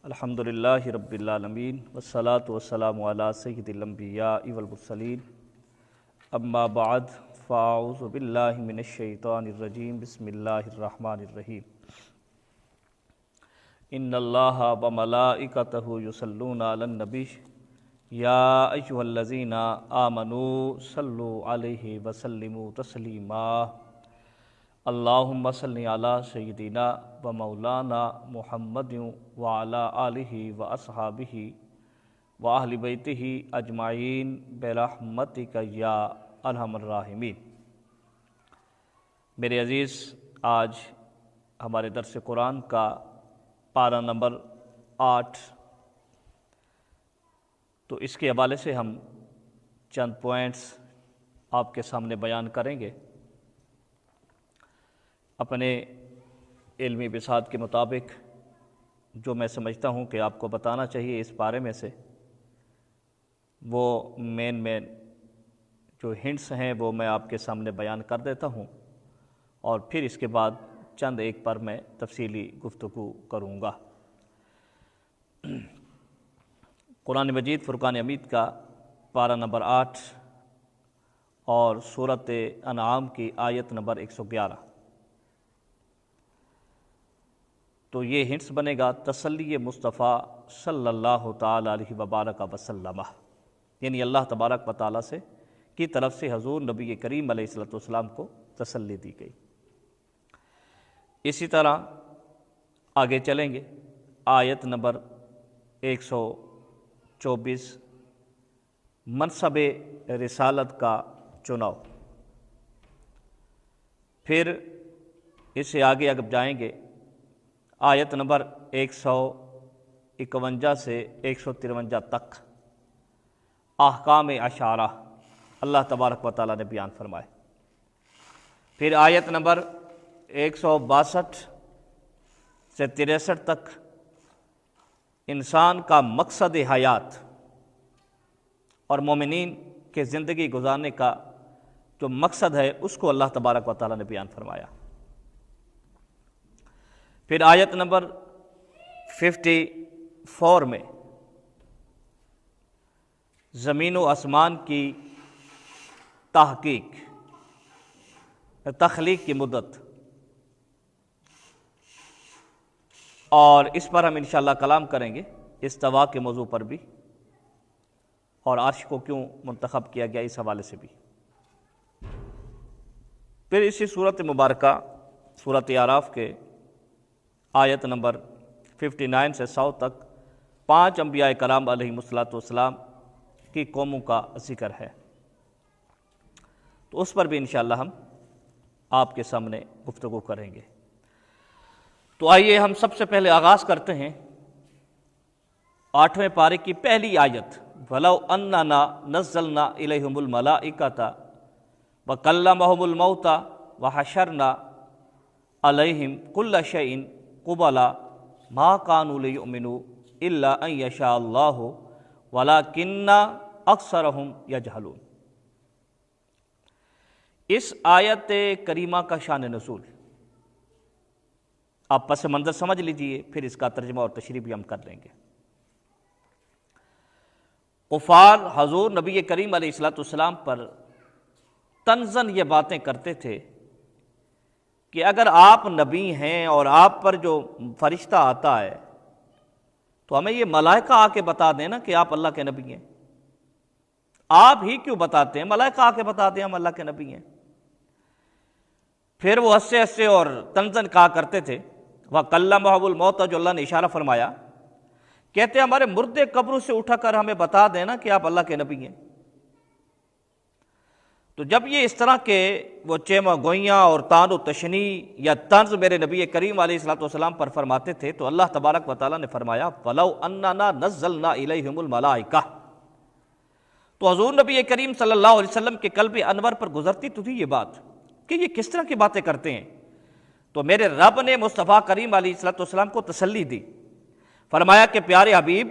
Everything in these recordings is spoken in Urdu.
الحمدللہ رب العالمین والصلاة والسلام علی سید الانبیاء والمرسلین اما بعد فاعوذ باللہ من الشیطان الرجیم بسم اللہ الرحمن الرحیم ان اللہ وملائکتہ یصلون علی النبی یا ایھا الذین آمنوا صلوا علیہ وسلموا تسلیما اللہم صلی علی سیدنا و مولانا محمد وعلی آلہ و اصحابہ و اہل بیتہ اجمعین برحمتک یا ارحم الراحمین۔ میرے عزیز، آج ہمارے درس قرآن کا پارہ نمبر 8، تو اس کے حوالے سے ہم چند پوائنٹس آپ کے سامنے بیان کریں گے۔ اپنے علمی بساط کے مطابق جو میں سمجھتا ہوں کہ آپ کو بتانا چاہیے اس بارے میں سے، وہ مین جو ہنٹس ہیں وہ میں آپ کے سامنے بیان کر دیتا ہوں، اور پھر اس کے بعد چند ایک پر میں تفصیلی گفتگو کروں گا۔ قرآن مجید فرقان حمید کا پارہ نمبر 8 اور سورۃ انعام کی آیت نمبر 111، تو یہ ہنٹس بنے گا تسلی مصطفیٰ صلی اللہ تعالیٰ علیہ وبارک وسلم، یعنی اللہ تبارک و تعالیٰ سے کی طرف سے حضور نبی کریم علیہ السلام کو تسلی دی گئی۔ اسی طرح آگے چلیں گے، آیت نمبر 124 منصب رسالت کا چناؤ۔ پھر اس سے آگے اگر جائیں گے، آیت نمبر 151 سے 153 تک احکام اشارہ اللہ تبارک و تعالیٰ نے بیان فرمائے۔ پھر آیت نمبر 162 سے 63 تک انسان کا مقصد حیات اور مومنین کے زندگی گزارنے کا جو مقصد ہے اس کو اللہ تبارک و تعالیٰ نے بیان فرمایا۔ پھر آیت نمبر 54 میں زمین و آسمان کی تحقیق، تخلیق کی مدت، اور اس پر ہم انشاءاللہ کلام کریں گے، استوا کے موضوع پر بھی، اور عرش کو کیوں منتخب کیا گیا اس حوالے سے بھی۔ پھر اسی صورت مبارکہ سورۃ اعراف کے آیت نمبر 59 سے 100 تک 5 انبیاء کرام علیہ السلام کی قوموں کا ذکر ہے، تو اس پر بھی انشاءاللہ ہم آپ کے سامنے گفتگو کریں گے۔ تو آئیے ہم سب سے پہلے آغاز کرتے ہیں 8ویں پارے کی پہلی آیت، وَلَوْ أَنَّنَا نَزَّلْنَا إِلَيْهِمُ الْمَلَائِكَةَ وَكَلَّمَهُمُ الْمَوْتَ وَحَشَرْنَا عَلَيْهِمْ كُلَّ شَيْءٍ قُبَلًا مَا كَانُوا لِيُؤْمِنُوا إِلَّا أَن يَشَاءَ اللَّهُ وَلَكِنَّ أَكْثَرَهُمْ يَجْهَلُونَ۔ اس آیت کریمہ کا شان نزول آپ پس منظر سمجھ لیجئے، پھر اس کا ترجمہ اور تشریح بھی ہم کر لیں گے۔ کفار حضور نبی کریم علیہ السلام پر طنزاً یہ باتیں کرتے تھے کہ اگر آپ نبی ہیں اور آپ پر جو فرشتہ آتا ہے تو ہمیں یہ ملائکہ آ کے بتا دیں نا کہ آپ اللہ کے نبی ہیں، آپ ہی کیوں بتاتے ہیں، ملائکہ آ کے بتا دیں ہم اللہ کے نبی ہیں۔ پھر وہ ہنسے ہنسے اور طنزاً کہا کرتے تھے، وَكَلَّمَهُ الْمَوْتَ، جو اللہ نے اشارہ فرمایا، کہتے ہیں ہمارے مردے قبروں سے اٹھا کر ہمیں بتا دینا کہ آپ اللہ کے نبی ہیں۔ تو جب یہ اس طرح کے وہ چیمہ گوئیاں اور طعن و تشنیع یا طنز میرے نبی کریم علیہ السلام پر فرماتے تھے، تو اللہ تبارک و تعالیٰ نے فرمایا وَلَوْ أَنَّنَا نَزَّلْنَا إِلَيْهِمُ الْمَلَائِكَةَ۔ تو حضور نبی کریم صلی اللہ علیہ وسلم کے قلب انور پر گزرتی تو تھی یہ بات کہ یہ کس طرح کی باتیں کرتے ہیں، تو میرے رب نے مصطفیٰ کریم علیہ السلام کو تسلی دی، فرمایا کہ پیارے حبیب،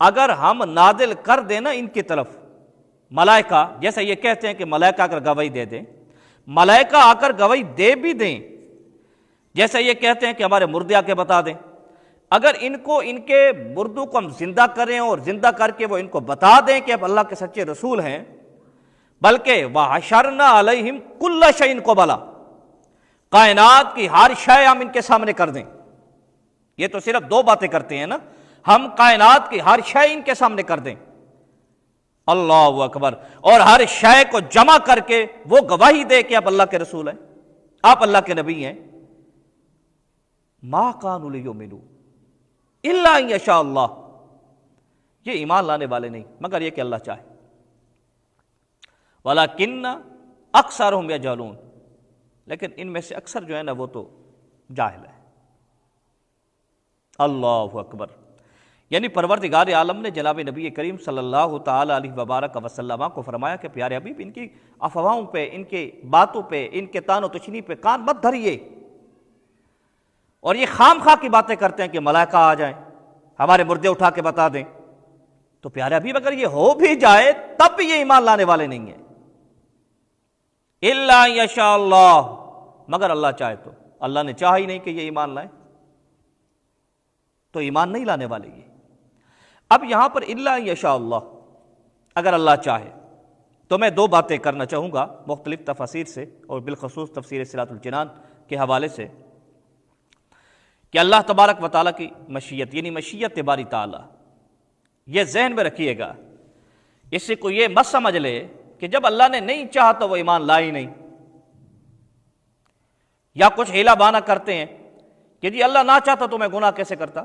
اگر ہم نازل کر دینا ان کی طرف ملائکہ، جیسا یہ کہتے ہیں کہ ملائکہ اگر گواہی دے دیں، ملائکہ آ کر گواہی دے بھی دیں، جیسا یہ کہتے ہیں کہ ہمارے مردے آ کے بتا دیں، اگر ان کو ان کے مردوں کو ہم زندہ کریں اور زندہ کر کے وہ ان کو بتا دیں کہ اب اللہ کے سچے رسول ہیں، بلکہ وَحَشَرْنَا عَلَيْهِمْ كُلَّ شَيْءٍ قُبَلًا، کائنات کی ہر شے ہم ان کے سامنے کر دیں۔ یہ تو صرف دو باتیں کرتے ہیں نا، ہم کائنات کی ہر شے ان کے سامنے کر دیں، اللہ اکبر، اور ہر شے کو جمع کر کے وہ گواہی دے کہ آپ اللہ کے رسول ہیں، آپ اللہ کے نبی ہیں۔ مَا كَانُوا لِيُؤْمِنُوا إِلَّا أَن يَشَاءَ اللَّهُ، یہ ایمان لانے والے نہیں مگر یہ کہ اللہ چاہے۔ وَلَكِنَّ أَكْثَرُهُمْ يَجْهَلُونَ، لیکن ان میں سے اکثر جو ہے نا وہ تو جاہل ہے۔ اللہ اکبر، یعنی پروردگار عالم نے جناب نبی کریم صلی اللہ تعالی علیہ وبارک وسلم کو فرمایا کہ پیارے حبیب، ان کی افواہوں پہ، ان کی باتوں پہ، ان کے طعن و تشنیع پہ کان مت دھریے، اور یہ خام خواہ کی باتیں کرتے ہیں کہ ملائکہ آ جائیں ہمارے مردے اٹھا کے بتا دیں، تو پیارے حبیب اگر یہ ہو بھی جائے تب بھی یہ ایمان لانے والے نہیں ہیں۔ الا یشاء اللہ، مگر اللہ چاہے تو، اللہ نے چاہا ہی نہیں کہ یہ ایمان لائیں تو ایمان نہیں لانے والے یہ۔ اب یہاں پر الا یشاء اللہ، اگر اللہ چاہے، تو میں دو باتیں کرنا چاہوں گا مختلف تفاسیر سے، اور بالخصوص تفسیر صراط الجنان کے حوالے سے، کہ اللہ تبارک و تعالیٰ کی مشیت، یعنی مشیت باری تعالیٰ، یہ ذہن میں رکھیے گا۔ اس سے کوئی یہ مت سمجھ لے کہ جب اللہ نے نہیں چاہا تو وہ ایمان لا ہی نہیں، یا کچھ ہیلا بہانہ کرتے ہیں کہ جی اللہ نہ چاہتا تو میں گناہ کیسے کرتا،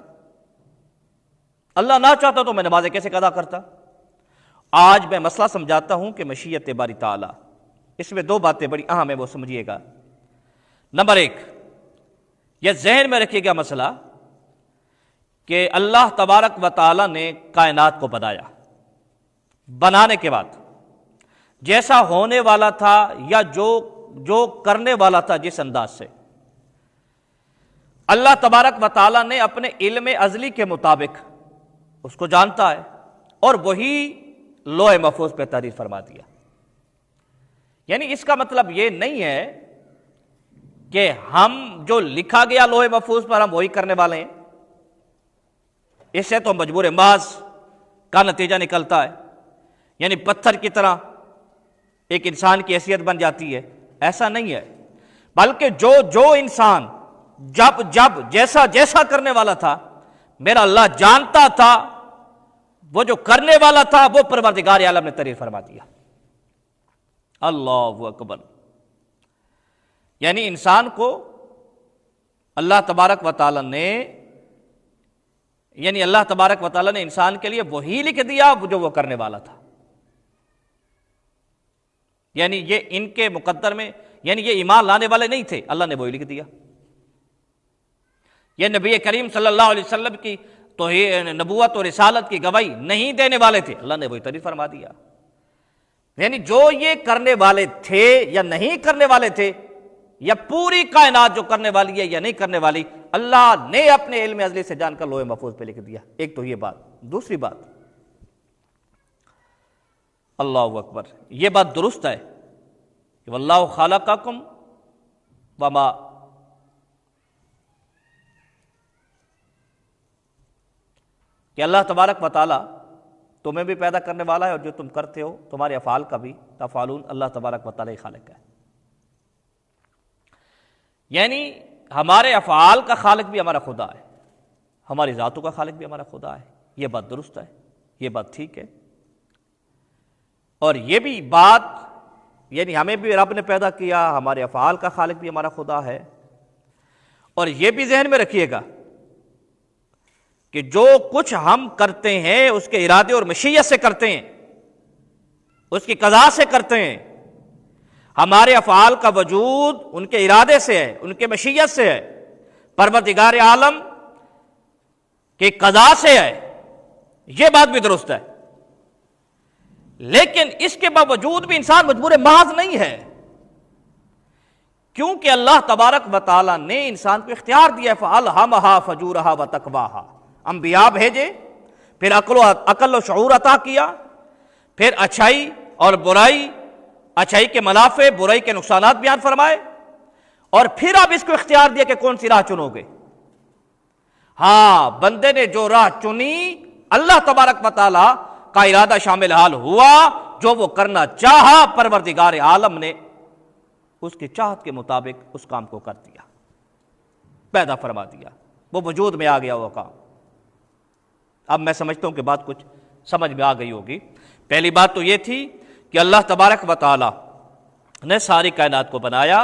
اللہ نہ چاہتا تو میں نمازیں کیسے ادا کرتا۔ آج میں مسئلہ سمجھاتا ہوں کہ مشیت باری تعالیٰ، اس میں دو باتیں بڑی اہم ہیں، وہ سمجھیے گا۔ نمبر ایک، یہ ذہن میں رکھیے گا مسئلہ کہ اللہ تبارک و تعالیٰ نے کائنات کو بنایا، بنانے کے بعد جیسا ہونے والا تھا یا جو کرنے والا تھا جس انداز سے، اللہ تبارک و تعالیٰ نے اپنے علم ازلی کے مطابق اس کو جانتا ہے، اور وہی لوح محفوظ پہ تحریر فرما دیا۔ یعنی اس کا مطلب یہ نہیں ہے کہ ہم جو لکھا گیا لوح محفوظ پر ہم وہی کرنے والے ہیں، اس سے تو مجبور محض کا نتیجہ نکلتا ہے، یعنی پتھر کی طرح ایک انسان کی حیثیت بن جاتی ہے، ایسا نہیں ہے، بلکہ جو انسان جب جیسا کرنے والا تھا میرا اللہ جانتا تھا، وہ جو کرنے والا تھا وہ پروردگار عالم نے تحریر فرما دیا۔ اللہ اکبر، یعنی انسان کو اللہ تبارک و تعالی نے انسان کے لیے وہی لکھ دیا جو وہ کرنے والا تھا۔ یعنی یہ ان کے مقدر میں، یعنی یہ ایمان لانے والے نہیں تھے، اللہ نے وہی لکھ دیا۔ یہ نبی کریم صلی اللہ علیہ وسلم کی نبوت اور رسالت کی گواہی نہیں دینے والے تھے، اللہ نے وہی تحریر فرما دیا۔ یعنی جو یہ کرنے والے تھے یا نہیں کرنے والے تھے، یا پوری کائنات جو کرنے والی ہے یا نہیں کرنے والی، اللہ نے اپنے علم ازلی سے جان کر لوح محفوظ پہ لکھ دیا۔ ایک تو یہ بات۔ دوسری بات، اللہ اکبر، یہ بات درست ہے کہ واللہ خلقکم وما، کہ اللہ تبارک و تعالی تمہیں بھی پیدا کرنے والا ہے، اور جو تم کرتے ہو تمہارے افعال کا بھی تفعلون، اللہ تبارک و تعالی خالق ہے۔ یعنی ہمارے افعال کا خالق بھی ہمارا خدا ہے، ہماری ذاتوں کا خالق بھی ہمارا خدا ہے۔ یہ بات درست ہے، یہ بات ٹھیک ہے، اور یہ بھی بات، یعنی ہمیں بھی رب نے پیدا کیا، ہمارے افعال کا خالق بھی ہمارا خدا ہے۔ اور یہ بھی ذہن میں رکھیے گا کہ جو کچھ ہم کرتے ہیں اس کے ارادے اور مشیت سے کرتے ہیں، اس کی قضا سے کرتے ہیں۔ ہمارے افعال کا وجود ان کے ارادے سے ہے، ان کے مشیت سے ہے، پروردگار عالم کی قضا سے ہے، یہ بات بھی درست ہے۔ لیکن اس کے باوجود بھی انسان مجبور محض نہیں ہے، کیونکہ اللہ تبارک و تعالیٰ نے انسان کو اختیار دیا ہے، فَأَلْهَمَهَا فَجُورَهَا وَتَقْوَاهَا، انبیاء بھیجے، پھر عقل و شعور عطا کیا، پھر اچھائی اور برائی، اچھائی کے منافع، برائی کے نقصانات بیان فرمائے، اور پھر آپ اس کو اختیار دیا کہ کون سی راہ چنو گے۔ ہاں بندے نے جو راہ چنی اللہ تبارک و تعالی کا ارادہ شامل حال ہوا، جو وہ کرنا چاہا پروردگار عالم نے اس کی چاہت کے مطابق اس کام کو کر دیا، پیدا فرما دیا، وہ وجود میں آ گیا وہ کام۔ اب میں سمجھتا ہوں کہ بات کچھ سمجھ میں آ گئی ہوگی۔ پہلی بات تو یہ تھی کہ اللہ تبارک و تعالی نے ساری کائنات کو بنایا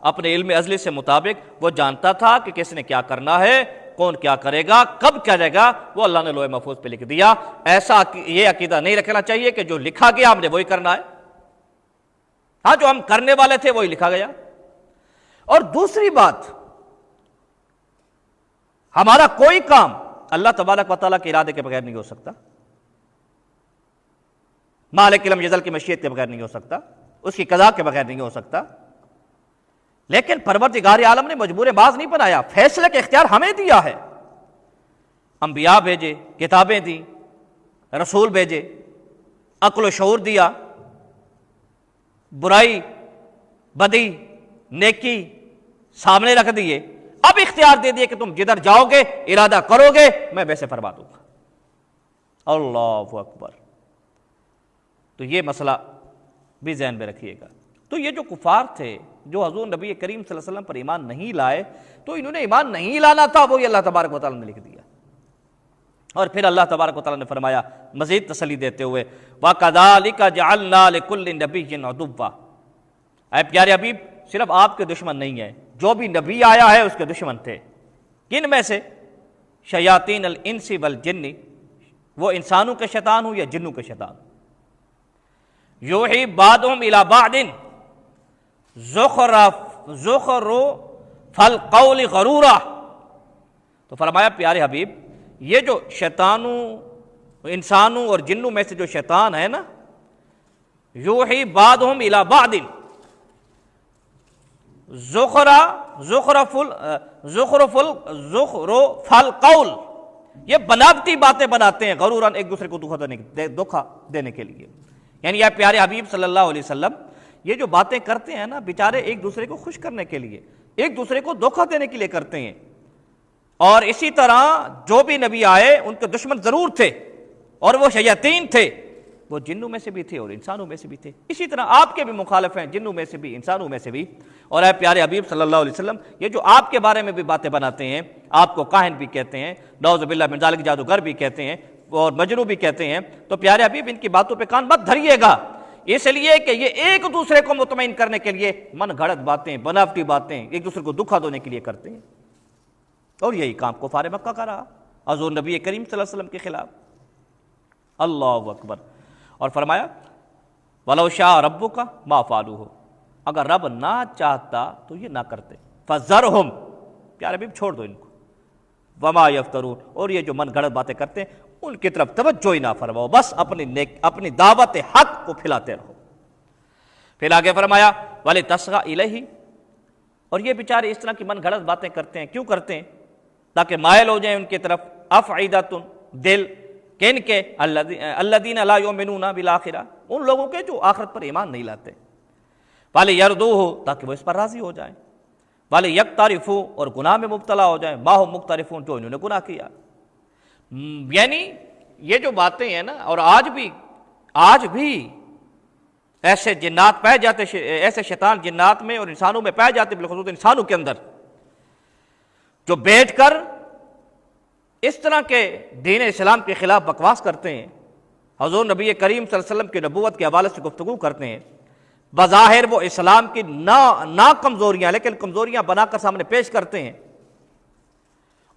اپنے علم ازلی سے مطابق، وہ جانتا تھا کہ کس نے کیا کرنا ہے، کون کیا کرے گا، کب کرے گا، وہ اللہ نے لوح محفوظ پہ لکھ دیا۔ ایسا یہ عقیدہ نہیں رکھنا چاہیے کہ جو لکھا گیا ہم نے وہی کرنا ہے، ہاں جو ہم کرنے والے تھے وہی لکھا گیا۔ اور دوسری بات، ہمارا کوئی کام اللہ تبارک و تعالیٰ کے ارادے کے بغیر نہیں ہو سکتا، مالک لم یزل کی مشیت کے بغیر نہیں ہو سکتا، اس کی قضا کے بغیر نہیں ہو سکتا۔ لیکن پروردگار عالم نے مجبور باز نہیں بنایا، فیصلے کا اختیار ہمیں دیا ہے۔ انبیاء بھیجے، کتابیں دی، رسول بھیجے، عقل و شعور دیا، برائی بدی نیکی سامنے رکھ دیے، اب اختیار دے دیے کہ تم جدھر جاؤ گے ارادہ کرو گے میں ویسے فرما دوں گا۔ اللہ اکبر۔ تو یہ مسئلہ بھی ذہن میں رکھیے گا۔ تو یہ جو کفار تھے جو حضور نبی کریم صلی اللہ علیہ وسلم پر ایمان نہیں لائے، تو انہوں نے ایمان نہیں لانا تھا، وہی اللہ تبارک و تعالیٰ نے لکھ دیا۔ اور پھر اللہ تبارک و تعالیٰ نے فرمایا مزید تسلی دیتے ہوئے، وَكَذَلِكَ جَعَلْنَا لِكُلِّ نَبِيٍّ عَدُوًّا، اے پیارے حبیب صرف آپ کے دشمن نہیں ہیں، جو بھی نبی آیا ہے اس کے دشمن تھے۔ کن میں سے؟ شیاطین الانس والجن، وہ انسانوں کے شیطان ہوں یا جنوں کے شیطان۔ یوحی بعضهم الی بعض زخرف القول غرورا، تو فرمایا پیارے حبیب یہ جو شیطانوں انسانوں اور جنوں میں سے جو شیطان ہے نا، یوحی بعضهم الی بعض زخرف القول، یہ بناوٹی باتیں بناتے ہیں، غرورن ایک دوسرے کو دھوکہ دینے کے لیے۔ یعنی یہ پیارے حبیب صلی اللہ علیہ وسلم یہ جو باتیں کرتے ہیں نا بیچارے ایک دوسرے کو خوش کرنے کے لیے، ایک دوسرے کو دھوکہ دینے کے لیے کرتے ہیں۔ اور اسی طرح جو بھی نبی آئے ان کے دشمن ضرور تھے، اور وہ شیاطین تھے، وہ جنوں میں سے بھی تھے اور انسانوں میں سے بھی تھے۔ اسی طرح آپ کے بھی مخالف ہیں، جنوں میں سے بھی انسانوں میں سے بھی۔ اور اے پیارے حبیب صلی اللہ علیہ وسلم یہ جو آپ کے بارے میں بھی باتیں بناتے ہیں، آپ کو کاہن بھی کہتے ہیں، نعوذ باللہ من ذالک جادوگر بھی کہتے ہیں اور مجنون بھی کہتے ہیں، تو پیارے حبیب ان کی باتوں پہ کان مت دھریے گا، اس لیے کہ یہ ایک دوسرے کو مطمئن کرنے کے لیے من گھڑت باتیں، بناوٹی باتیں ایک دوسرے کو دکھا دینے کے لیے کرتے ہیں۔ اور یہی کام کفار مکہ کا رہا حضور نبی کریم صلی اللہ علیہ وسلم کے خلاف۔ اللہ اکبر۔ اور فرمایا وَلَوْ شَاءَ رَبُّكَ مَا فَعَلُوهُ، اگر رب نہ چاہتا تو یہ نہ کرتے، فَذَرْهُمْ، پیارے حبیب چھوڑ دو ان کو، وَمَا يَفْتَرُونَ، اور یہ جو من گھڑت باتیں کرتے ہیں ان کی طرف توجہ ہی نہ فرماؤ، بس اپنی دعوت حق کو پھیلاتے رہو۔ پھر آگے فرمایا وَلِتَصْغَىٰ إِلَيْهِ، اور یہ بیچارے اس طرح کی من گھڑت باتیں کرتے ہیں، کیوں کرتے ہیں؟ تاکہ مائل ہو جائیں ان کی طرف، أَفْعِدَةٌ، دل، کن کے؟ الذین لا یؤمنون بالآخرہ، ان لوگوں کے جو آخرت پر ایمان نہیں لاتے، وَلِيَرْضُوهُ، تاکہ وہ اس پر راضی ہو جائیں، وَلِيَقْتَرِفُوا، اور گناہ میں مبتلا ہو جائیں، مَا هُمْ مُقْتَرِفُونَ، جو انہوں نے گناہ کیا۔ یعنی یہ جو باتیں ہیں نا، اور آج بھی ایسے جنات پائے جاتے، ایسے شیطان جنات میں اور انسانوں میں پائے جاتے، بالخصوص انسانوں کے اندر، جو بیٹھ کر اس طرح کے دین اسلام کے خلاف بکواس کرتے ہیں، حضور نبی کریم صلی اللہ علیہ وسلم کی نبوت کے حوالے سے گفتگو کرتے ہیں، بظاہر وہ اسلام کی نہ کمزوریاں لیکن کمزوریاں بنا کر سامنے پیش کرتے ہیں،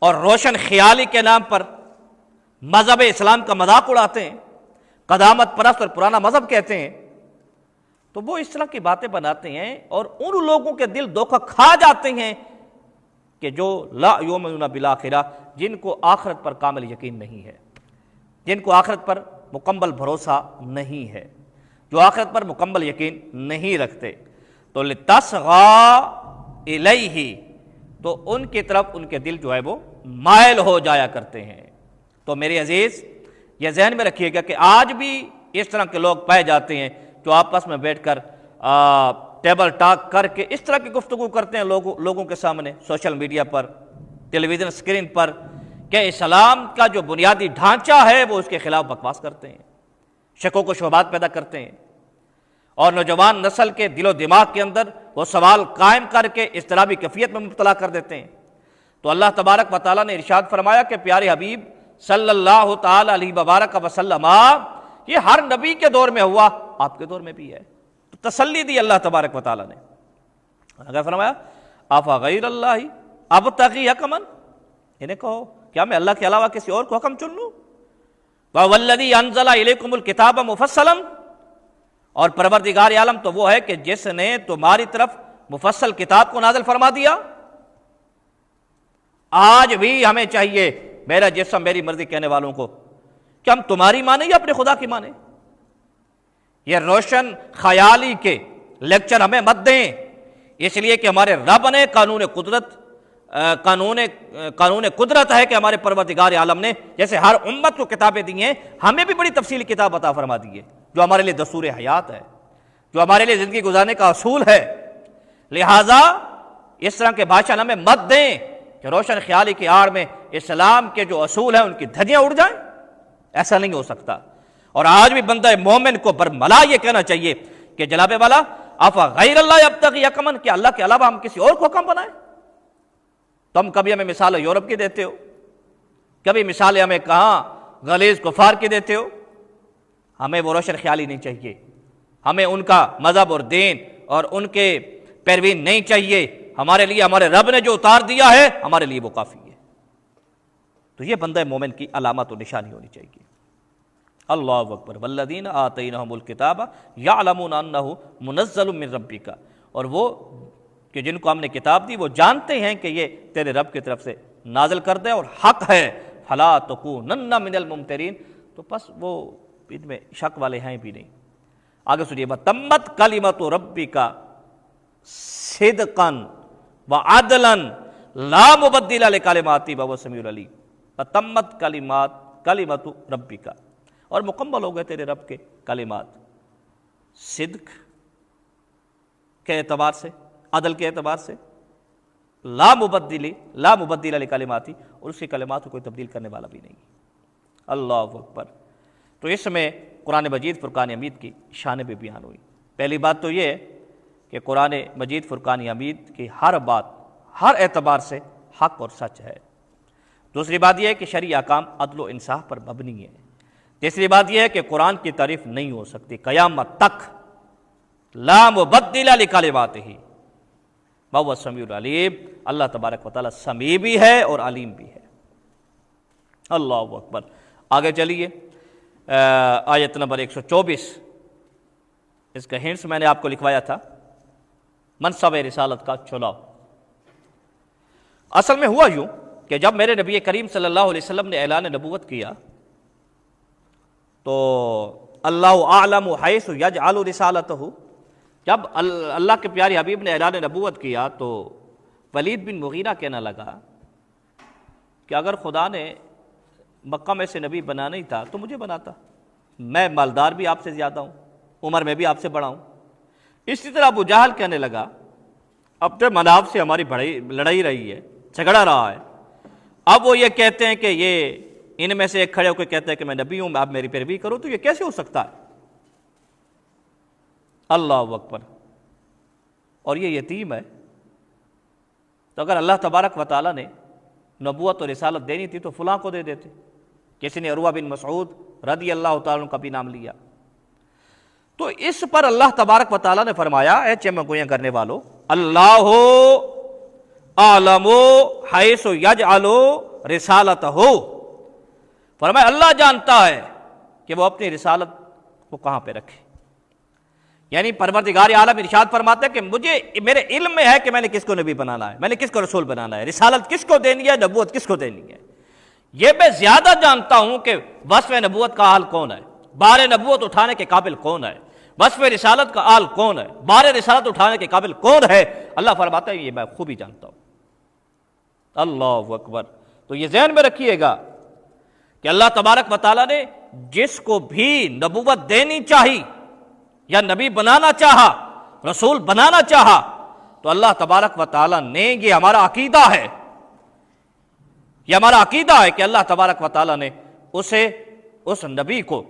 اور روشن خیالی کے نام پر مذہب اسلام کا مذاق اڑاتے ہیں، قدامت پرست اور پرانا مذہب کہتے ہیں، تو وہ اس طرح کی باتیں بناتے ہیں اور ان لوگوں کے دل دھوکہ کھا جاتے ہیں کہ جو لا یؤمنون بالآخرہ، جن کو آخرت پر کامل یقین نہیں ہے، جن کو آخرت پر مکمل بھروسہ نہیں ہے، جو آخرت پر مکمل یقین نہیں رکھتے، تو لِتَصْغَىٰ إِلَيْهِ، تو ان کی طرف ان کے دل جو ہے وہ مائل ہو جایا کرتے ہیں۔ تو میرے عزیز یہ ذہن میں رکھیے گا کہ آج بھی اس طرح کے لوگ پائے جاتے ہیں جو آپس میں بیٹھ کر ٹیبل ٹاک کر کے اس طرح کی گفتگو کرتے ہیں لوگوں کے سامنے، سوشل میڈیا پر، ٹیلی ویژن اسکرین پر، کہ اسلام کا جو بنیادی ڈھانچہ ہے وہ اس کے خلاف بکواس کرتے ہیں، شکوک و شبہات پیدا کرتے ہیں، اور نوجوان نسل کے دل و دماغ کے اندر وہ سوال قائم کر کے اضطرابی کیفیت میں مبتلا کر دیتے ہیں۔ تو اللہ تبارک و تعالیٰ نے ارشاد فرمایا کہ پیارے حبیب صلی اللہ تعالی علیہ وبارک وسلم، یہ ہر نبی کے دور میں ہوا، آپ کے دور میں بھی ہے۔ تو تسلی دی اللہ تبارک و تعالیٰ نے، اگر فرمایا افغیر اللہ ابتغی حکما، انہیں کہو کیا میں اللہ کے علاوہ کسی اور کو حکم چن لوں؟ والذی انزل الیکم الکتاب مفصلا، اور پروردگار عالم تو وہ ہے کہ جس نے تمہاری طرف مفصل کتاب کو نازل فرما دیا۔ آج بھی ہمیں چاہیے، میرا جسم میری مرضی کہنے والوں کو، کہ ہم تمہاری مانیں یا اپنے خدا کی مانیں۔ یہ روشن خیالی کے لیکچر ہمیں مت دیں، اس لیے کہ ہمارے رب نے قانون قدرت ہے کہ ہمارے پروردگار عالم نے جیسے ہر امت کو کتابیں دی ہیں، ہمیں بھی بڑی تفصیلی کتاب عطا فرما دی ہے، جو ہمارے لیے دستور حیات ہے، جو ہمارے لیے زندگی گزارنے کا اصول ہے۔ لہٰذا اس طرح کے بھاشن ہمیں مت دیں کہ روشن خیالی کی آڑ میں اسلام کے جو اصول ہیں ان کی دھجیاں اڑ جائیں، ایسا نہیں ہو سکتا۔ اور آج بھی بندہ مومن کو برملا یہ کہنا چاہیے کہ جناب والا افغیر اللہ ابتغی حکما، کہ اللہ کے علاوہ ہم کسی اور کو حکم بنائیں؟ تم کبھی ہمیں مثال یورپ کی دیتے ہو، کبھی مثال ہمیں کہاں غلیظ کفار کی دیتے ہو۔ ہمیں وہ روشن خیالی نہیں چاہیے، ہمیں ان کا مذہب اور دین اور ان کے پیروین نہیں چاہیے، ہمارے لیے ہمارے رب نے جو اتار دیا ہے ہمارے لیے وہ کافی ہے۔ تو یہ بندہ مومن کی علامت و نشانی ہونی چاہیے۔ اللہ اکبر، والذین آتیناہم الکتاب یعلمون انہ منزل من ربک، اور وہ کہ جن کو ہم نے کتاب دی وہ جانتے ہیں کہ یہ تیرے رب کی طرف سے نازل کردہ اور حق ہے، فلا تکونن من الممترین، تو پس وہ ان میں شک والے ہیں بھی نہیں۔ آگے سنیے، وتمت کلمۃ ربک صدقا وعدلا لا مبدل لکلماتہ وہو السمیع العلیم۔ وتمت کلمۃ ربک، اور مکمل ہو گئے تیرے رب کے کلمات، صدق کے اعتبار سے، عدل کے اعتبار سے، لا مبدل لکلماتہ، اور اس کی کلمات کو کوئی تبدیل کرنے والا بھی نہیں۔ اللہ اکبر۔ تو اس میں قرآن مجید فرقان حمید کی شان بھی بیان ہوئی۔ پہلی بات تو یہ کہ قرآن مجید فرقان حمید کی ہر بات ہر اعتبار سے حق اور سچ ہے۔ دوسری بات یہ ہے کہ شرعی احکام عدل و انصاف پر مبنی ہے۔ تیسری بات یہ ہے کہ قرآن کی تعریف نہیں ہو سکتی قیامت تک، لا مبدل لکلماتہ وہو السمیع العلیم۔ اللہ تبارک و تعالیٰ سمیع بھی ہے اور علیم بھی ہے۔ اللہ اکبر۔ آگے چلیے، آیت نمبر 124، اس کا ہنٹس میں نے آپ کو لکھوایا تھا، منصب رسالت کا چلاؤ۔ اصل میں ہوا یوں کہ جب میرے نبی کریم صلی اللہ علیہ وسلم نے اعلان نبوت کیا تو اللہ اعلم حیث یجعل رسالتہ، جب اللہ کے پیارے حبیب نے اعلان نبوت کیا تو ولید بن مغیرہ کہنے لگا کہ اگر خدا نے مکہ میں سے نبی بنانا ہی تھا تو مجھے بناتا، میں مالدار بھی آپ سے زیادہ ہوں، عمر میں بھی آپ سے بڑا ہوں۔ اسی طرح ابو جہل کہنے لگا اپنے مناب سے ہماری لڑائی رہی ہے، جھگڑا رہا ہے، اب وہ یہ کہتے ہیں کہ یہ ان میں سے ایک کھڑے ہو کے کہتا ہے کہ میں نبی ہوں، آپ میری پیروی کرو، تو یہ کیسے ہو سکتا ہے؟ اللہ اکبر۔ اور یہ یتیم ہے، تو اگر اللہ تبارک و تعالیٰ نے نبوت اور رسالت دینی تھی تو فلاں کو دے دیتے۔ کسی نے عروہ بن مسعود رضی اللہ تعالیٰ عنہ کا بھی نام لیا۔ تو اس پر اللہ تبارک و تعالیٰ نے فرمایا، اے چمہ گوئیاں کرنے والو، اللہ اعلم حیث یجعل رسالتہ، فرمایا اللہ جانتا ہے کہ وہ اپنی رسالت کو کہاں پہ رکھے۔ یعنی پروردگار عالم ارشاد فرماتا ہے کہ مجھے میرے علم میں ہے کہ میں نے کس کو نبی بنانا ہے، میں نے کس کو رسول بنانا ہے، رسالت کس کو دینی ہے، نبوت کس کو دینی ہے۔ یہ میں زیادہ جانتا ہوں کہ وصف نبوت کا حال کون ہے، بار نبوت اٹھانے کے قابل کون ہے، وصف رسالت کا حال کون ہے، بار رسالت اٹھانے کے قابل کون ہے۔ اللہ فرماتا ہے یہ میں خوبی جانتا ہوں۔ اللہ اکبر۔ تو یہ ذہن میں رکھیے گا کہ اللہ تبارک و تعالیٰ نے جس کو بھی نبوت دینی چاہی یا نبی بنانا چاہا، رسول بنانا چاہا، تو اللہ تبارک و تعالیٰ نے، یہ ہمارا عقیدہ ہے یہ ہمارا عقیدہ ہے کہ اللہ تبارک و تعالیٰ نے اسے، اس نبی کو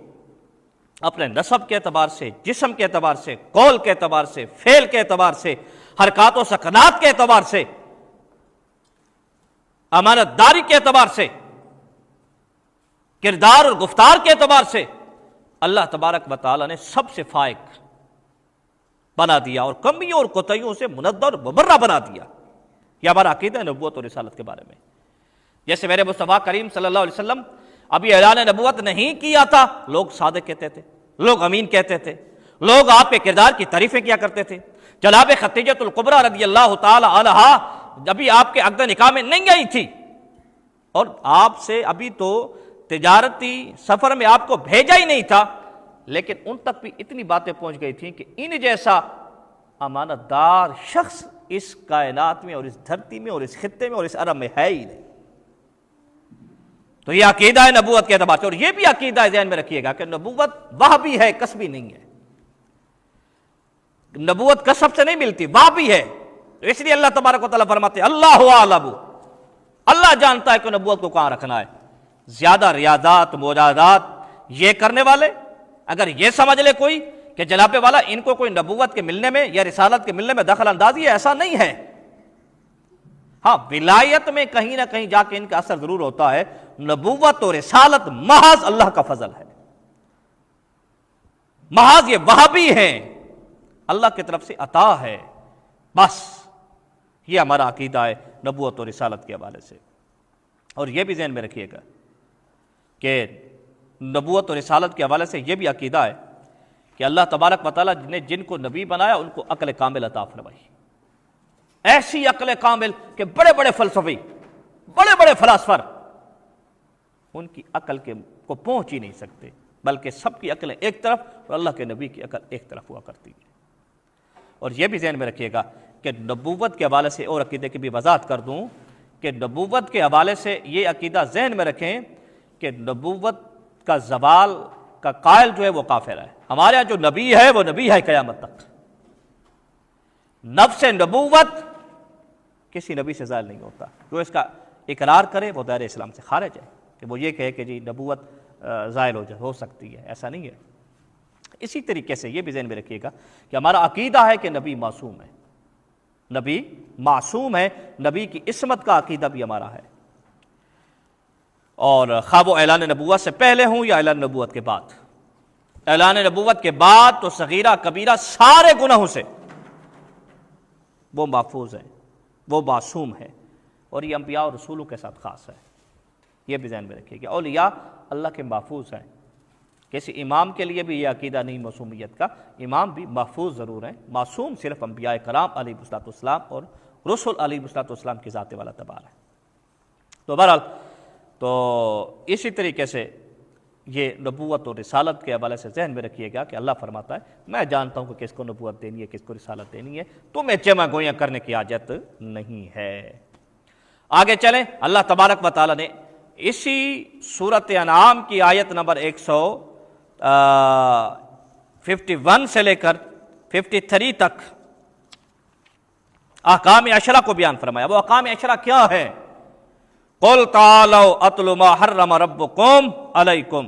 اپنے نسب کے اعتبار سے، جسم کے اعتبار سے، قول کے اعتبار سے، فعل کے اعتبار سے، حرکات و سکنات کے اعتبار سے، امانت داری کے اعتبار سے، کردار اور گفتار کے اعتبار سے اللہ تبارک و تعالیٰ نے سب سے فائق بنا دیا اور کمیوں اور کوتاہیوں سے منزہ اور مبرہ بنا دیا۔ یہ ہمارا عقیدہ ہے نبوت اور رسالت کے بارے میں۔ جیسے میرے مصطفیٰ کریم صلی اللہ علیہ وسلم ابھی اعلان نبوت نہیں کیا تھا، لوگ صادق کہتے تھے، لوگ امین کہتے تھے، لوگ آپ کے کردار کی تعریفیں کیا کرتے تھے۔ جناب خدیجہ الکبریٰ رضی اللہ تعالی عنہا ابھی آپ کے عقد نکاح میں نہیں آئی تھی، اور آپ سے ابھی تو تجارتی سفر میں آپ کو بھیجا ہی نہیں تھا، لیکن ان تک بھی اتنی باتیں پہنچ گئی تھیں کہ ان جیسا امانت دار شخص اس کائنات میں اور اس دھرتی میں اور اس خطے میں اور اس عرب میں ہے ہی نہیں۔ تو یہ عقیدہ ہے نبوت کے اعتبار سے، اور یہ بھی عقیدہ ذہن میں رکھیے گا کہ نبوت وہبی ہے، کسبی نہیں ہے۔ نبوت کسب سے نہیں ملتی، وہبی ہے۔ تو اس لیے اللہ تبارک و تعالیٰ فرماتے ہیں اللہ اعلم، اللہ جانتا ہے کہ نبوت کو کہاں رکھنا ہے۔ زیادہ ریاضات موجادات یہ کرنے والے اگر یہ سمجھ لے کوئی کہ جناب والا ان کو کوئی نبوت کے ملنے میں یا رسالت کے ملنے میں دخل اندازی ہے، ایسا نہیں ہے۔ ہاں، ولایت میں کہیں نہ کہیں جا کے ان کا اثر ضرور ہوتا ہے، نبوت اور رسالت محض اللہ کا فضل ہے، محض یہ وہابی ہیں، اللہ کی طرف سے عطا ہے، بس یہ ہمارا عقیدہ ہے نبوت اور رسالت کے حوالے سے۔ اور یہ بھی ذہن میں رکھیے گا کہ نبوت اور رسالت کے حوالے سے یہ بھی عقیدہ ہے کہ اللہ تبارک و تعالیٰ نے جن کو نبی بنایا ان کو عقل کامل عطا فرمائی، ایسی عقل کامل کہ بڑے بڑے فلسفی، بڑے بڑے فلاسفر ان کی عقل کو پہنچ ہی نہیں سکتے، بلکہ سب کی عقلیں ایک طرف اور اللہ کے نبی کی عقل ایک طرف ہوا کرتی ہے۔ اور یہ بھی ذہن میں رکھیے گا کہ نبوت کے حوالے سے اور عقیدے کی بھی وضاحت کر دوں کہ نبوت کے حوالے سے یہ عقیدہ ذہن میں رکھیں کہ نبوت کا زوال کا قائل جو ہے وہ کافر ہے۔ ہمارے یہاں جو نبی ہے وہ نبی ہے قیامت تک، نفس نبوت کسی نبی سے زائل نہیں ہوتا۔ جو اس کا اقرار کرے وہ دائرہ اسلام سے خارج ہے، کہ وہ یہ کہے کہ جی نبوت زائل ہو سکتی ہے، ایسا نہیں ہے۔ اسی طریقے سے یہ بھی ذہن میں رکھیے گا کہ ہمارا عقیدہ ہے کہ نبی معصوم ہے، نبی معصوم ہے، نبی کی عصمت کا عقیدہ بھی ہمارا ہے، اور خواہ وہ اعلان نبوت سے پہلے ہوں یا اعلان نبوت کے بعد۔ اعلان نبوت کے بعد تو صغیرہ کبیرہ سارے گناہوں سے وہ محفوظ ہیں، وہ معصوم ہے، اور یہ انبیاء اور رسولوں کے ساتھ خاص ہے۔ یہ بھی ذہن میں رکھیے گا، اولیاء اللہ کے محفوظ ہیں۔ کسی امام کے لیے بھی یہ عقیدہ نہیں معصومیت کا، امام بھی محفوظ ضرور ہیں، معصوم صرف انبیاء کرام علیہ السلام اور رسل علیہ السلام کی ذات والا اعتبار ہے۔ تو بہرحال تو اسی طریقے سے یہ نبوت اور رسالت کے حوالے سے ذہن میں رکھیے گا کہ اللہ فرماتا ہے میں جانتا ہوں کہ کس کو نبوت دینی ہے، کس کو رسالت دینی ہے، تمہیں چمہ گویاں کرنے کی حاجت نہیں ہے۔ آگے چلیں، اللہ تبارک و تعالیٰ نے اسی سورۃ انعام کی آیت نمبر 151 سے لے کر 53 تک احکام عشرہ کو بیان فرمایا۔ وہ احکام عشرہ کیا ہے؟ قُلْ تَعَالَوْا أَتْلُ مَا حَرَّمَ رَبُّكُمْ عَلَيْكُمْ،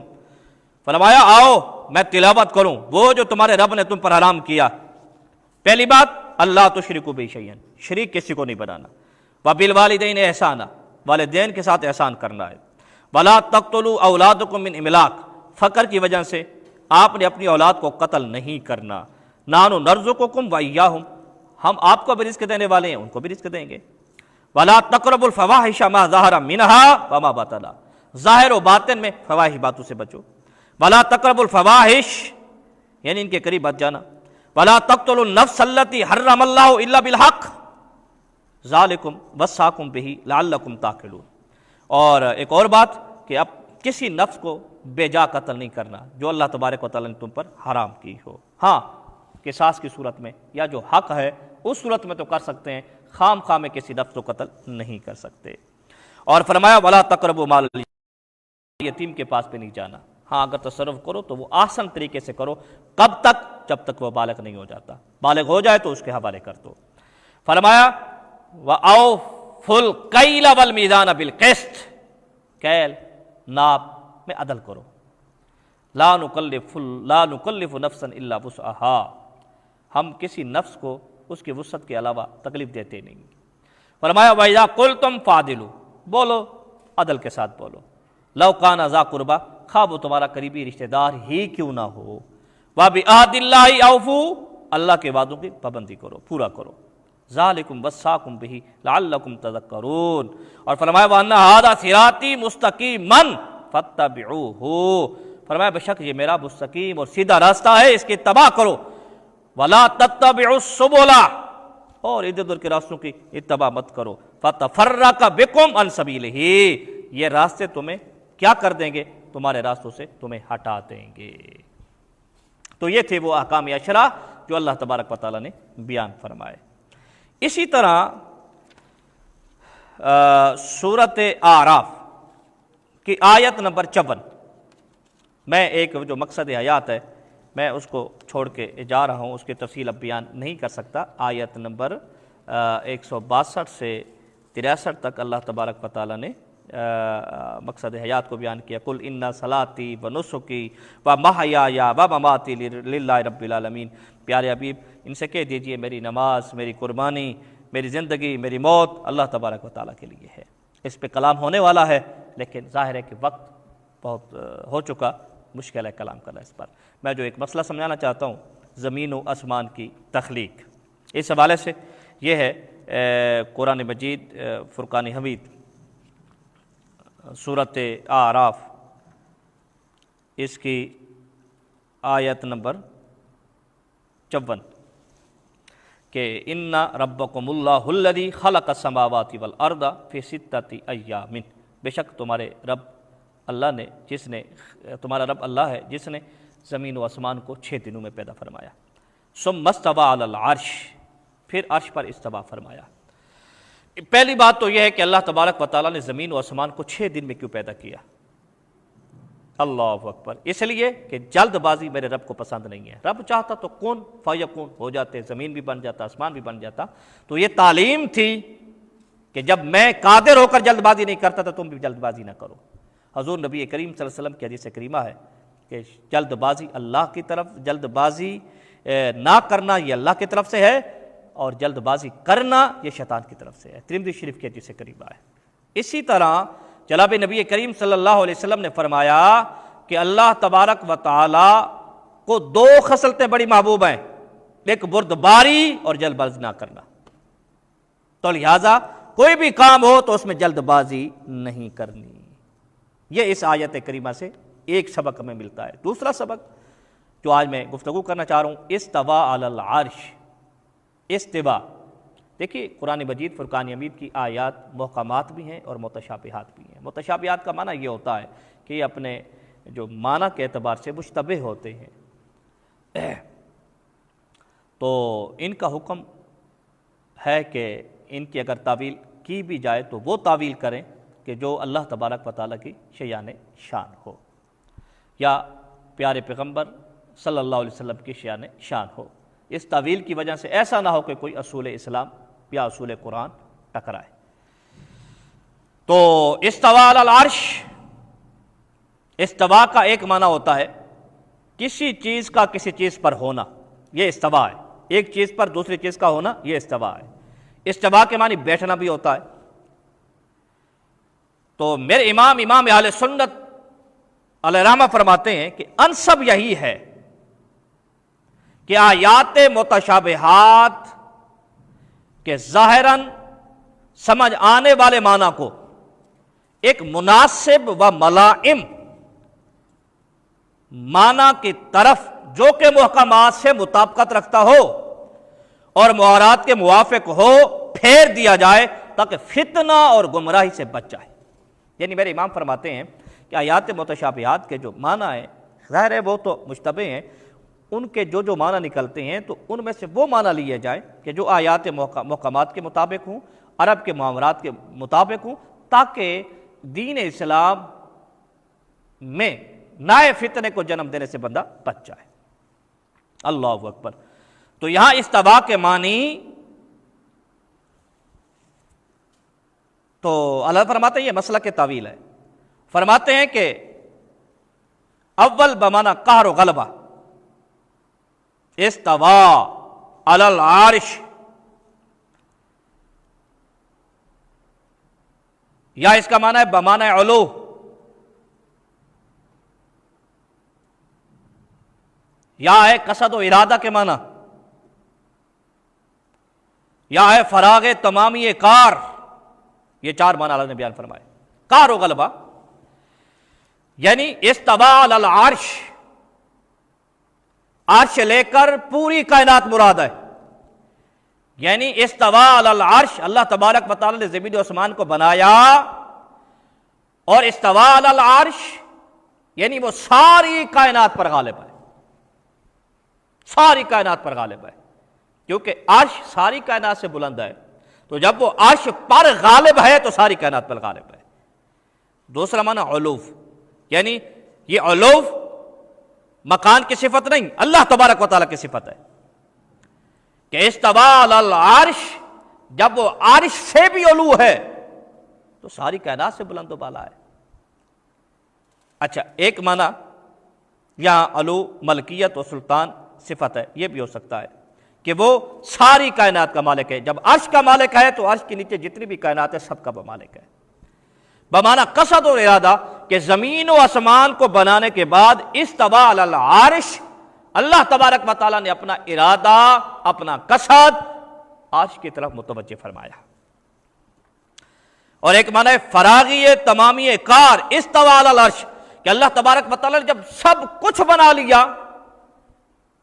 فرمایا آؤ میں تلاوت کروں وہ جو تمہارے رب نے تم پر حرام کیا۔ پہلی بات اللہ تشرکوا بہ شیئا، شریک کسی کو نہیں بنانا، وبالوالدین احسانا، والدین کے ساتھ احسان کرنا ہے، ولا تقتلوا اولادکم من املاق، فقر کی وجہ سے آپ نے اپنی اولاد کو قتل نہیں کرنا، نحن نرزقکم وایاہم، ہم آپ کو بھی رزق دینے والے ہیں، ان کو بھی رزق دیں گے، ولا تقربوا الفواحش ما ظہر منها وما بطن، ظاہر و باطن میں فواحش باتوں سے بچو، ولا تقربوا الفواحش یعنی ان کے قریب مت جانا، ولا تقتلوا النفس التي حرم اللہ الا بالحق ذالکم وصاکم بہ لعلکم تعقلون، اور ایک اور بات کہ اب کسی نفس کو بے جا قتل نہیں کرنا جو اللہ تبارک و تعالیٰ نے تم پر حرام کی ہو، ہاں قصاص کی صورت میں یا جو حق ہے اس صورت میں تو کر سکتے ہیں، خام خواہ میں کسی نفس کو قتل نہیں کر سکتے۔ اور فرمایا ولا تقربوا مال یتیم کے پاس پہ نہیں جانا، ہاں اگر تصرف کرو تو وہ آسن طریقے سے کرو، کب تک؟ جب تک وہ بالغ نہیں ہو جاتا، بالغ ہو جائے تو اس کے حوالے کر دو۔ فرمایا وَأَوْفُوا الْكَيْلَ وَالْمِيزَانَ بِالْقِسْطِ، کیل ناپ میں عدل کرو. لا نکلف نفسا الا وسعها، ہم کسی نفس کو اس کی وسعت کے علاوہ تکلیف دیتے نہیں. فرمایا وَإِذَا قُلْتُمْ فَعْدِلُوا، بولو عدل کے ساتھ بولو. لو کان ذا قربا، خواہ وہ تمہارا قریبی رشتہ دار ہی کیوں نہ ہو. وَبِعَهْدِ اللَّهِ أَوْفُوا، اللہ کے وعدوں کی پابندی کرو، پورا کرو. ذَلِكُمْ وَصَّاكُمْ بِهِ لَعَلَّكُمْ تَذَكَّرُونَ. اور فرمایا وَأَنَّ هَذَا صِرَاطِي مُسْتَقِيمًا فَاتَّبِعُوهُ، فرمایا بے شک یہ میرا مستقیم اور سیدھا راستہ ہے، اس کی اتباع کرو. وَلَا تَتَّبِعُوا السُّبُلَ، اور ادھر ادھر کے راستوں کی اتباع مت کرو. فَتَفَرَّقَ بِكُمْ عَنْ سَبِيلِهِ، یہ راستے تمہیں کیا کر دیں گے؟ تمہارے راستوں سے تمہیں ہٹا دیں گے. تو یہ تھے وہ احکام عشرہ جو اللہ تبارک و تعالیٰ نے بیان فرمائے. اسی طرح سورۃ اعراف کی آیت نمبر 54، میں ایک جو مقصد حیات ہے میں اس کو چھوڑ کے جا رہا ہوں، اس کی تفصیل اب بیان نہیں کر سکتا. آیت نمبر 162 سے 63 تک اللہ تبارک و تعالیٰ نے مقصد حیات کو بیان کیا. قل ان صلاتی و نسکی و محیای و مماتی للہ رب العالمین. پیارے حبیب ان سے کہہ دیجئے میری نماز، میری قربانی، میری زندگی، میری موت اللہ تبارک و تعالیٰ کے لیے ہے. اس پہ کلام ہونے والا ہے، لیکن ظاہر ہے کہ وقت بہت ہو چکا، مشکل ہے کلام کرنا اس پر. میں جو ایک مسئلہ سمجھانا چاہتا ہوں، زمین و آسمان کی تخلیق، اس حوالے سے یہ ہے قرآن مجید فرقان حمید سورۃ اعراف، اس کی آیت نمبر 54 کہ ان ربکم اللہ الذی خلق السماوات والارض فی ستۃ ایام، بے شک تمہارے رب اللہ نے تمہارا رب اللہ ہے جس نے زمین و آسمان کو 6 دنوں میں پیدا فرمایا. ثم استوى علی العرش، پھر عرش پر استوا فرمایا. پہلی بات تو یہ ہے کہ اللہ تبارک و تعالیٰ نے زمین و آسمان کو 6 دن میں کیوں پیدا کیا؟ اللہ اکبر. اس لیے کہ جلد بازی میرے رب کو پسند نہیں ہے. رب چاہتا تو کون فیکون ہو جاتے، زمین بھی بن جاتا، آسمان بھی بن جاتا. تو یہ تعلیم تھی کہ جب میں قادر ہو کر جلد بازی نہیں کرتا تو تم بھی جلد بازی نہ کرو. حضور نبی کریم صلی اللہ علیہ وسلم کی حدیث کریمہ ہے کہ جلد بازی اللہ کی طرف، جلد بازی نہ کرنا یہ اللہ کی طرف سے ہے، اور جلد بازی کرنا یہ شیطان کی طرف سے ہے. ترمذی شریف کی حدیث کریمہ ہے. اسی طرح جناب نبی کریم صلی اللہ علیہ وسلم نے فرمایا کہ اللہ تبارک و تعالی کو 2 خصلتیں بڑی محبوب ہیں، ایک بردباری اور جلد بازی نہ کرنا. تو لہٰذا کوئی بھی کام ہو تو اس میں جلد بازی نہیں کرنی. یہ اس آیت کریمہ سے ایک سبق ہمیں ملتا ہے. دوسرا سبق جو آج میں گفتگو کرنا چاہ رہا ہوں، استوا علی العرش. استوا، دیکھیے قرآن مجید فرقان حمید کی آیات محکمات بھی ہیں اور متشابہات بھی ہیں. متشابہات کا معنی یہ ہوتا ہے کہ یہ اپنے جو معنی کے اعتبار سے مشتبہ ہوتے ہیں، تو ان کا حکم ہے کہ ان کی اگر تعویل کی بھی جائے تو وہ تعویل کریں کہ جو اللہ تبارک و تعالیٰ کی شیان شان ہو، یا پیارے پیغمبر صلی اللہ علیہ وسلم کی شان ہو. اس تعویل کی وجہ سے ایسا نہ ہو کہ کوئی اصول اسلام یا اصول قرآن ٹکرائے. تو استوا علی العرش، استوا کا ایک معنی ہوتا ہے کسی چیز کا کسی چیز پر ہونا، یہ استوا ہے. ایک چیز پر دوسری چیز کا ہونا یہ استوا ہے. استوا کے معنی بیٹھنا بھی ہوتا ہے. تو میرے امام اہل سنت علیہ رحمہ فرماتے ہیں کہ انسب یہی ہے کہ آیات متشابہات کے ظاہراً سمجھ آنے والے معنی کو ایک مناسب و ملائم معنی کی طرف جو کہ محکمات سے مطابقت رکھتا ہو اور معارات کے موافق ہو پھیر دیا جائے تاکہ فتنہ اور گمراہی سے بچ جائے. یعنی میرے امام فرماتے ہیں کہ آیات متشابہات کے جو معنی ہیں ظاہر ہے وہ تو مشتبہ ہیں، ان کے جو معنی نکلتے ہیں تو ان میں سے وہ معنی لیے جائیں کہ جو آیات محکمات کے مطابق ہوں، عرب کے معاملات کے مطابق ہوں، تاکہ دین اسلام میں نئے فتنے کو جنم دینے سے بندہ بچ جائے. اللہ اکبر. تو یہاں استوا کے معنی تو اللہ فرماتے ہیں یہ مسئلہ کے تعویل ہے. فرماتے ہیں کہ اول بمانا قہر و غلبہ، استوا علی العرش، یا اس کا معنی ہے بمانا علو، یا ہے قصد و ارادہ کے معنی، یا ہے فراغ تمامی کار، یہ چار معنی اللہ نے بیان فرمائے۔ قہر و غلبہ یعنی استوا علی العرش، عرش لے کر پوری کائنات مراد ہے، یعنی استوا علی العرش، اللہ تبارک و تعالی نے زمین و آسمان کو بنایا، اور استوا علی العرش یعنی وہ ساری کائنات پر غالب ہے، ساری کائنات پر غالب ہے، کیونکہ عرش ساری کائنات سے بلند ہے، تو جب وہ عرش پر غالب ہے تو ساری کائنات پر غالب ہے۔ دوسرا معنی علوف، یعنی یہ علوف مکان کی صفت نہیں، اللہ تبارک و تعالیٰ کی صفت ہے کہ استوا علی العرش، جب وہ عرش سے بھی علو ہے تو ساری کائنات سے بلند و بالا ہے۔ اچھا، ایک معنی یہاں علو ملکیت و سلطان صفت ہے، یہ بھی ہو سکتا ہے کہ وہ ساری کائنات کا مالک ہے، جب عرش کا مالک ہے تو عرش کے نیچے جتنی بھی کائنات ہے سب کا مالک ہے۔ بمعنی قصد اور ارادہ کہ زمین و آسمان کو بنانے کے بعد استوا علی العرش، اللہ تبارک و تعالیٰ نے اپنا ارادہ، اپنا قصد عرش کی طرف متوجہ فرمایا۔ اور ایک معنی ہے فراغی تمامی کار، استوا علی العرش، کہ اللہ تبارک و تعالیٰ نے جب سب کچھ بنا لیا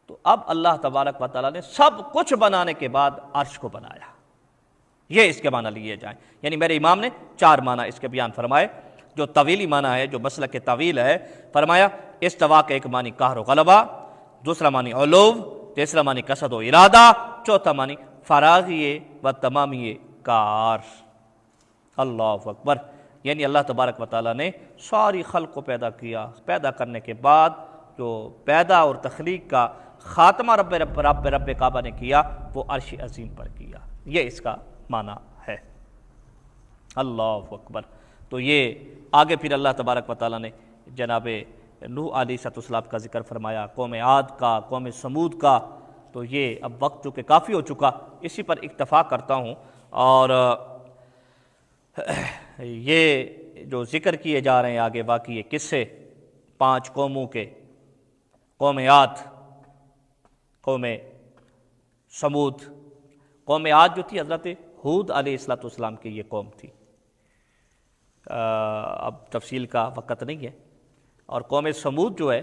تو اب اللہ تبارک و تعالیٰ نے سب کچھ بنانے کے بعد عرش کو بنایا، یہ اس کے معنی لیے جائیں۔ یعنی میرے امام نے چار معنی اس کے بیان فرمائے، جو طویلی معنی ہے، جو مسلک کے طویل ہے۔ فرمایا استوا کا ایک معنی قہر و غلبہ، دوسرا معنی علو، تیسرا معنی قصد و ارادہ، چوتھا معنی فراغی و تمامی کار۔ اللہ اکبر، یعنی اللہ تبارک و تعالیٰ نے ساری خلق کو پیدا کیا، پیدا کرنے کے بعد جو پیدا اور تخلیق کا خاتمہ رب کعبہ نے کیا وہ عرش عظیم پر کیا، یہ اس کا معنی ہے۔ اللہ اکبر۔ تو یہ آگے پھر اللہ تبارک و تعالیٰ نے جناب نوح علیہ السلام کا ذکر فرمایا، قوم عاد کا، قوم سمود کا۔ تو یہ اب وقت چونکہ کافی ہو چکا، اسی پر اکتفا کرتا ہوں، اور یہ جو ذکر کیے جا رہے ہیں آگے باقی یہ قصے 5 قوموں کے، قوم عاد، قوم سمود۔ قوم عاد جو تھی حضرت ہود علیہ السلام کی یہ قوم تھی، اب تفصیل کا وقت نہیں ہے۔ اور قوم سمود جو ہے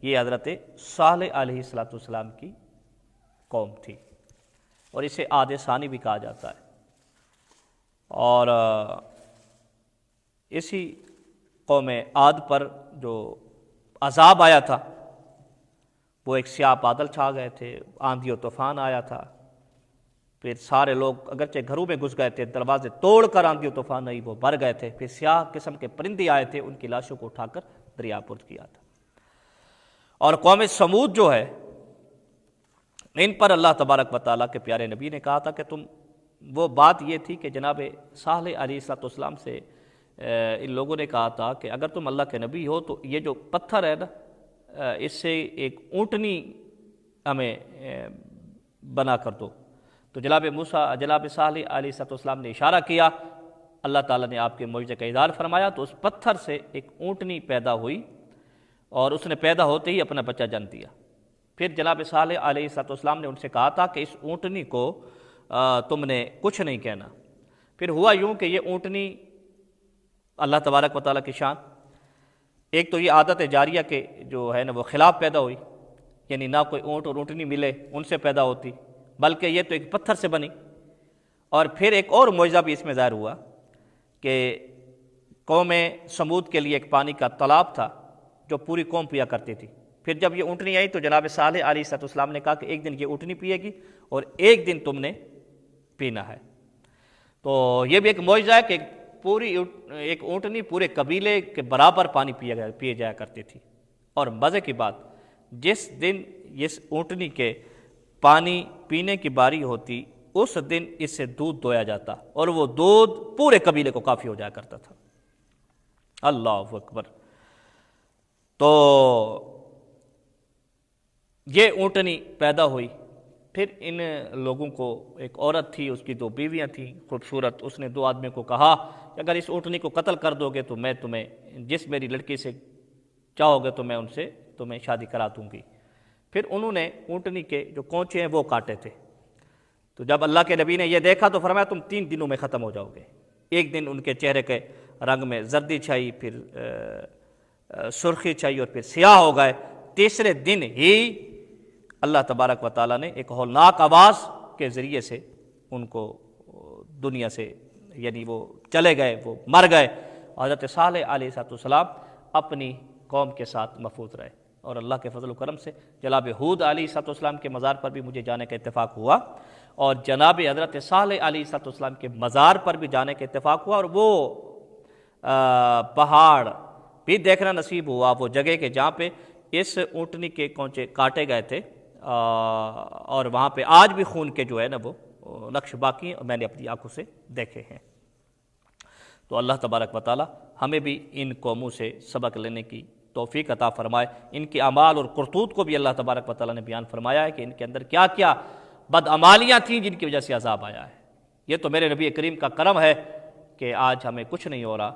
یہ حضرت صالح علیہ السلام کی قوم تھی، اور اسے عاد ثانی بھی کہا جاتا ہے۔ اور اسی قوم عاد پر جو عذاب آیا تھا وہ ایک سیاہ بادل چھا گئے تھے، آندھی و طوفان آیا تھا، پھر سارے لوگ اگرچہ گھروں میں گھس گئے تھے، دروازے توڑ کر آندھی و طوفان نہیں وہ بھر گئے تھے، پھر سیاہ قسم کے پرندے آئے تھے، ان کی لاشوں کو اٹھا کر دریا پرد کیا تھا۔ اور قوم سمود جو ہے ان پر اللہ تبارک و تعالیٰ کے پیارے نبی نے کہا تھا کہ تم، وہ بات یہ تھی کہ جناب صالح علیہ السلام سے ان لوگوں نے کہا تھا کہ اگر تم اللہ کے نبی ہو تو یہ جو پتھر ہے نا اس سے ایک اونٹنی ہمیں بنا کر دو۔ تو جناب صالح علیہ السلام نے اشارہ کیا، اللہ تعالیٰ نے آپ کے معجزے کا اظہار فرمایا، تو اس پتھر سے ایک اونٹنی پیدا ہوئی، اور اس نے پیدا ہوتے ہی اپنا بچہ جن دیا۔ پھر جناب صالح علیہ السلام نے ان سے کہا تھا کہ اس اونٹنی کو تم نے کچھ نہیں کہنا۔ پھر ہوا یوں کہ یہ اونٹنی، اللہ تبارک و تعالیٰ کی شان، ایک تو یہ عادت جاریہ کے جو ہے نا وہ خلاف پیدا ہوئی، یعنی نہ کوئی اونٹ اور اونٹنی ملے ان سے پیدا ہوتی، بلکہ یہ تو ایک پتھر سے بنی۔ اور پھر ایک اور معجزہ بھی اس میں ظاہر ہوا کہ قوم سمود کے لیے ایک پانی کا تالاب تھا جو پوری قوم پیا کرتی تھی۔ پھر جب یہ اونٹنی آئی تو جناب صالح علیہ السلام نے کہا کہ ایک دن یہ اونٹنی پیے گی اور ایک دن تم نے پینا ہے۔ تو یہ بھی ایک معجزہ ہے کہ پوری ایک اونٹنی پورے قبیلے کے برابر پانی پیے جایا کرتی تھی۔ اور مزے کی بات، جس دن اس اونٹنی کے پانی پینے کی باری ہوتی اس دن اس سے دودھ دویا جاتا، اور وہ دودھ پورے قبیلے کو کافی ہو جایا کرتا تھا۔ اللہ اکبر۔ تو یہ اونٹنی پیدا ہوئی، پھر ان لوگوں کو ایک عورت تھی، اس کی 2 بیویاں تھیں خوبصورت، اس نے 2 آدمیوں کو کہا کہ اگر اس اونٹنی کو قتل کر دو گے تو میں تمہیں جس میری لڑکی سے چاہو گے تو میں ان سے تمہیں شادی کرا دوں گی۔ پھر انہوں نے اونٹنی کے جو کونچے ہیں وہ کاٹے تھے، تو جب اللہ کے نبی نے یہ دیکھا تو فرمایا تم 3 دنوں میں ختم ہو جاؤ گے۔ ایک دن ان کے چہرے کے رنگ میں زردی چھائی، پھر سرخی چھائی، اور پھر سیاہ ہو گئے۔ تیسرے دن ہی اللہ تبارک و تعالیٰ نے ایک ہولناک آواز کے ذریعے سے ان کو دنیا سے، یعنی وہ چلے گئے، وہ مر گئے۔ حضرت صالح علیہ السلام اپنی قوم کے ساتھ محفوظ رہے، اور اللہ کے فضل و کرم سے جناب ہود علیہ السلام کے مزار پر بھی مجھے جانے کا اتفاق ہوا، اور جناب حضرت صالح علیہ السلام کے مزار پر بھی جانے کا اتفاق ہوا، اور وہ پہاڑ بھی دیکھنا نصیب ہوا، وہ جگہ کے جہاں پہ اس اونٹنی کے کونچے کاٹے گئے تھے، اور وہاں پہ آج بھی خون کے جو ہے نا وہ نقش باقی ہیں، میں نے اپنی آنکھوں سے دیکھے ہیں۔ تو اللہ تبارک و تعالیٰ ہمیں بھی ان قوموں سے سبق لینے کی توفیق عطا فرمائے۔ ان کے اعمال اور کرتوت کو بھی اللہ تبارک و تعالیٰ نے بیان فرمایا ہے کہ ان کے اندر کیا کیا بدعمالیاں تھیں جن کی وجہ سے عذاب آیا ہے۔ یہ تو میرے نبی کریم کا کرم ہے کہ آج ہمیں کچھ نہیں ہو رہا،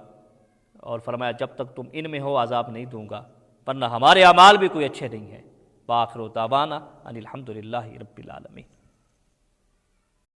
اور فرمایا جب تک تم ان میں ہو عذاب نہیں دوں گا، ورنہ ہمارے اعمال بھی کوئی اچھے نہیں ہیں۔ وآخر دعوانا ان الحمد للہ رب العالمین۔